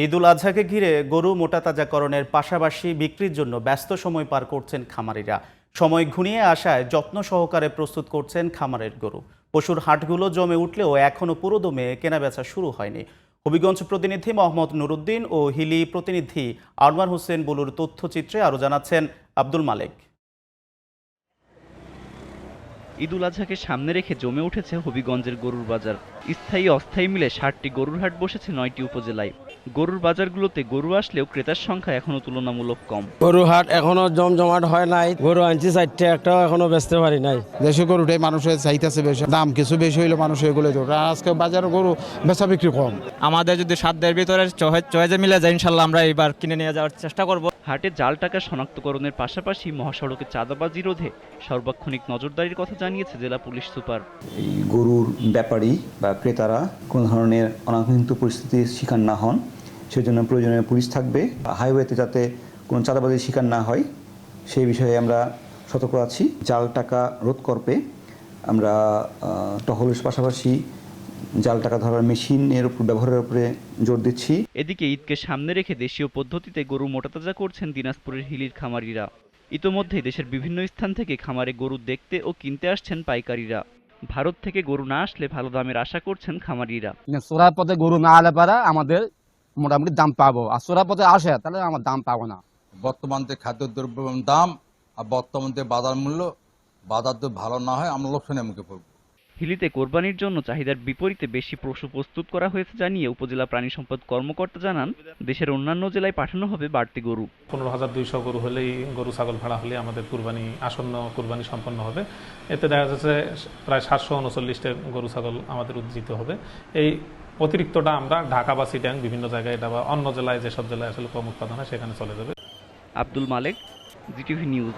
ঈদ উল আজহাকে ঘিরে গরু মোটাতাজাকরণের পাশাপাশি বিক্রির জন্য ব্যস্ত সময় পার করছেন খামারিরা। সময় ঘনিয়ে আসায় যত্ন সহকারে প্রস্তুত করছেন খামারের গরু। পশুর হাটগুলো জমে উঠলেও এখনও পুরোদমে কেনাবেচা শুরু হয়নি। হবিগঞ্জ প্রতিনিধি মোহাম্মদ নুরুদ্দিন ও হিলি প্রতিনিধি আনোয়ার হোসেন বুলুর তথ্যচিত্রে আরও জানাচ্ছেন আব্দুল মালেক। ঈদ উল আজহাকে সামনে রেখে জমে উঠেছে হবিগঞ্জের গরুর বাজার। স্থায়ী অস্থায়ী মিলে ৬০টি গরুর হাট বসেছে ৯টি উপজেলায়। গরুর বাজারগুলোতে গরু আসলেও ক্রেতার সংখ্যা এখনো তুলনামূলক কম। গরু হাট এখনো জমজমাট হয় নাই। গরু আনছি ৪টা, একটাও এখনো বেচতে পারি নাই। দেশি গরুটাই মানুষের চাইতেছে বেশি, দাম কিছু বেশি হইলে মানুষ এগুলো আজকে বাজারে গরু বেচা বিক্রি কম। আমাদের যদি সাধ্যের ভিতরে চয়েজে মিলে যায় ইনশাল্লাহ আমরা এবার কিনে নিয়ে যাওয়ার চেষ্টা করব। হাটে জাল টাকা শনাক্তকরণের পাশাপাশি মহাসড়কে চাঁদাবাজি রোধে সার্বক্ষণিক নজরদারির কথা জানিয়েছে জেলা পুলিশ সুপার। এই গরুর ব্যাপারী বা ক্রেতারা কোনো ধরনের অনাকাঙ্ক্ষিত পরিস্থিতির শিকার না হন, সেজন্য প্রয়োজনীয় পুলিশ থাকবে। হাইওয়েতে যাতে কোনো চাঁদাবাজির শিকার না হয় সেই বিষয়ে আমরা সতর্ক আছি। জাল টাকা রোধ করতে আমরা টহলের পাশাপাশি জাল টাকা ধরার মেশিনের উপর ব্যবহারের উপরে জোর দিচ্ছি। এদিকে ঈদকে সামনে রেখে দেশীয় পদ্ধতিতে গরু মোটাতাজা করছেন দিনাজপুরের হিলির খামারিরা। ইতোমধ্যেই দেশের বিভিন্ন স্থান থেকে খামারে গরু দেখতে ও কিনতে আসছেন পাইকারিরা। ভারত থেকে গরু না আসলে ভালো দামের আশা করছেন খামারিরা। চোরার পথে গরু না আলে পারা আমাদের মোটামুটি দাম পাবো, আর চোরার পথে আসে তাহলে আমার দাম পাবো না। বর্তমান যে খাদ্যদ্রব্যের দাম আর বর্তমান যে বাজার মূল্য, বাজার যদি ভালো না হয় আমরা লোকসানের মুখে পড়ব। হিলিতে কোরবানির জন্য চাহিদার বিপরীতে বেশি পশু প্রস্তুত করা হয়েছে জানিয়ে উপজেলা প্রাণী সম্পদ কর্মকর্তা জানান, দেশের অন্যান্য জেলায় পাঠানো হবে বাড়তি গরু। ১৫,২০০ গরু হলেই, গরু ছাগল ভেড়া হলে আমাদের আসন্ন কুরবানি সম্পন্ন হবে। এতে দেখা যাচ্ছে প্রায় ৭৩৯টা গরু ছাগল আমাদের উজ্জীবিত হবে। এই অতিরিক্তটা আমরা ঢাকা বা চিটাং বিভিন্ন জায়গায় এটা বা অন্য জেলায়, যেসব জেলায় আসলে কম উৎপাদন হয় সেখানে চলে যাবে। আব্দুল মালেক, জিটিভি নিউজ।